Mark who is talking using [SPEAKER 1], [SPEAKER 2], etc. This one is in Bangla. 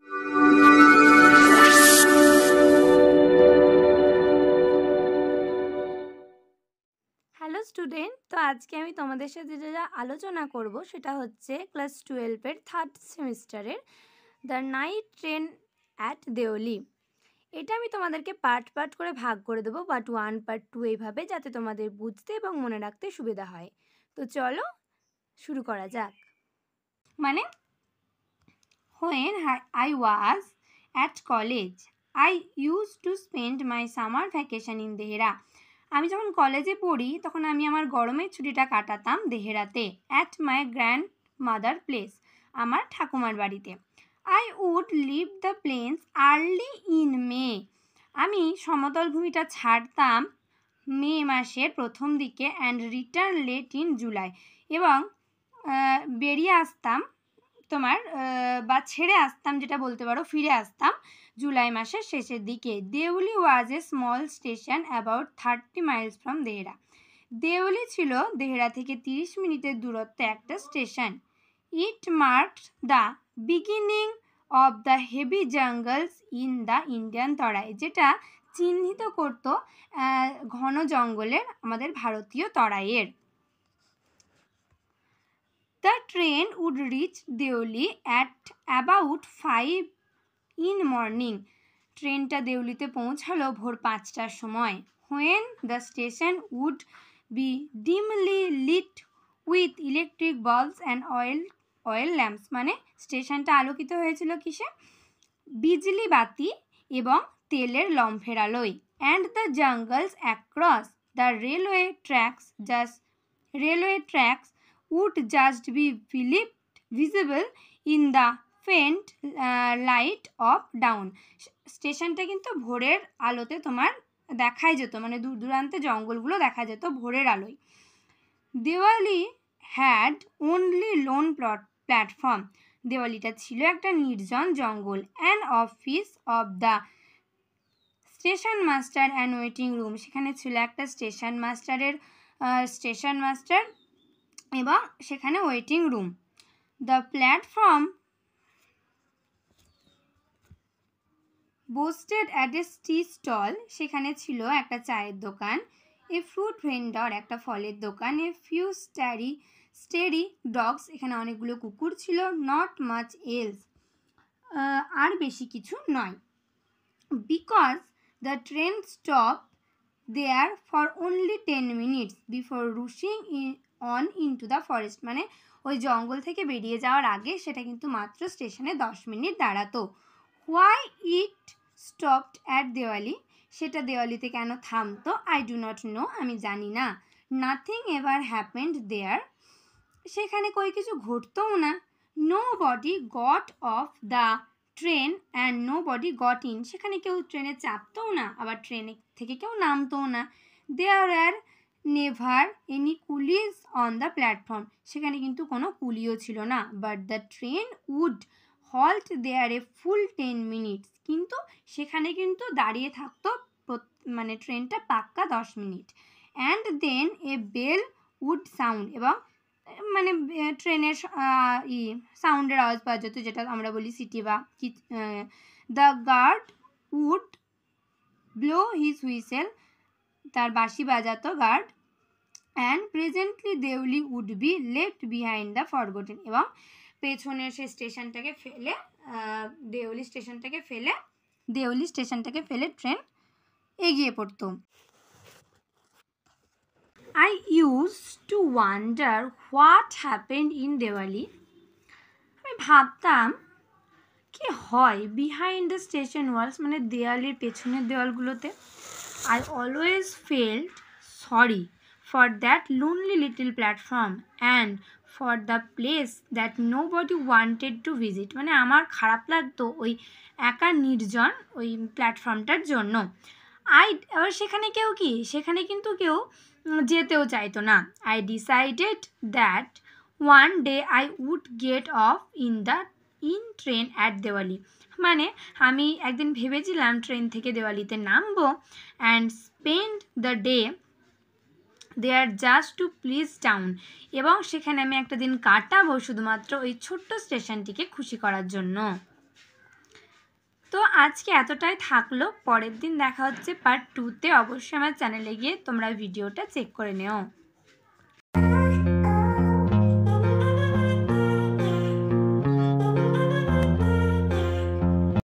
[SPEAKER 1] হ্যালো স্টুডেন্ট, তো আজকে আমি তোমাদের সাথে যেটা আলোচনা করব সেটা হচ্ছে ক্লাস 12-এর থার্ড সেমিস্টারের the night train at Deoli. এটা আমি তোমাদেরকে পার্ট পার্ট করে ভাগ করে দেবো, পার্ট 1 পার্ট 2 এইভাবে, যাতে তোমাদের বুঝতে এবং মনে রাখতে সুবিধা হয়। তো চলো শুরু করা যাক। মানে when I was at college I used to spend my summer vacation in Dehra. আমি যখন কলেজে পড়ি তখন আমি আমার গরমের ছুটিটা কাটাতাম দেহেরাতে, at my grandmother place, আমার ঠাকুমার বাড়িতে। I would leave the plains early in May, আমি সমতল ভূমিটা ছাড়তাম মে মাসের প্রথম দিকে, and return late in July, এবং বেরিয়ে আসতাম তোমার বা ছেড়ে আসতাম, যেটা বলতে পারো ফিরে আসতাম জুলাই মাসের শেষের দিকে। Deoli was a small station about 30 miles from Dehra. Deoli ছিল দেহরা থেকে 30 মিনিটের দূরত্বে একটা স্টেশন। It marked the beginning of the heavy jungles in the Indian Terai, যেটা চিহ্নিত করত ঘন জঙ্গলের আমাদের ভারতীয় তরাইয়ের। The train would reach Deoli at about 5 in morning. ট্রেনটা দেউলিতে পৌঁছালো ভোর 5টার সময়। When the station would be dimly lit with electric bulbs and oil lamps, মানে স্টেশনটা আলোকিত হয়েছিল কিসে? বিজলি বাতি এবং তেলের লম্ফের আলোয়। And the jungles across the railway tracks would just be visible in the faint light of dawn. স্টেশনটা কিন্তু ভোরের আলোতে তোমার দেখাই যেত, মানে দূর দূরান্তে জঙ্গলগুলো দেখা যেত ভোরের আলোয়। Deoli had only lone platform, দেওয়ালিটা ছিল একটা নির্জন জঙ্গল। An office of the station master and waiting room, সেখানে ছিল একটা স্টেশন মাস্টার এবং সেখানে waiting room. The platform boasted at a tea stall, সেখানে ছিল একটা চায়ের দোকান। এ ফ্রুট ভেন্ডর, একটা ফলের দোকান। এ ফিউ স্টেরি ডগস, এখানে অনেকগুলো কুকুর ছিল। নট মাচ এলস, আর বেশি কিছু নয়। Because the train stop there for only 10 minutes before rushing on into the forest, মানে ওই জঙ্গল থেকে বেরিয়ে যাওয়ার আগে সেটা কিন্তু মাত্র স্টেশনে 10 মিনিট দাঁড়াতো। Why it stopped at Deoli, সেটা দেওয়ালিতে কেন থামতো? আই ডু নট নো, আমি জানি না। নাথিং এভার হ্যাপেন্ড দেয়ার, সেখানে কই কিছু ঘটতও না। Nobody got off the train and nobody got in, সেখানে কেউ ট্রেনে চাপতও না, আবার ট্রেনে থেকে কেউ নামতও না। There are never any coolies on the platform, সেখানে কিন্তু কোনো কুলিও ছিল না। But the train would halt there a full 10 minutes, কিন্তু সেখানে কিন্তু দাঁড়িয়ে থাকতো মানে ট্রেনটা পাক্কা 10 minute. And then a bell would sound, এবং মানে ট্রেনের সাউন্ডের আওয়াজ পাওয়া যেত, যেটা আমরা বলি সিটি বা the guard would blow his whistle, তার বাঁশি বাজাতো guard. And presently Deoli would be left behind the forgotten, এবং পেছনের সেই স্টেশনটাকে ফেলে দেউলি স্টেশনটাকে ফেলে ট্রেন এগিয়ে পড়তো। I used to wonder what happened in Diwali. আমি ভাবতাম কি হয় বিহাইন্ড দ্য স্টেশন ওয়ালস, মানে দেওয়ালির পেছনের দেওয়ালগুলোতে। I always felt sorry for that lonely little platform and for the place that nobody wanted to visit, মানে আমার খারাপ লাগতো ওই একা নির্জন ওই প্ল্যাটফর্মটার জন্য। এবার সেখানে কিন্তু কেউ যেতেও চাইতো না। I decided that one day I would get off in train at Diwali, মানে আমি একদিন ভেবেছিলাম ট্রেন থেকে দেওয়ালিতে নামবো, and spend the day there just to please town, এবং সেখানে আমি একটা দিন কাটাবো শুধুমাত্র ওই ছোট্ট স্টেশনটিকে খুশি করার জন্য। তো আজকে এতটাই থাকলো, পরের দিন দেখা হচ্ছে পার্ট 2-তে। অবশ্যই আমার চ্যানেলে গিয়ে তোমরা ভিডিওটা চেক করে নিও।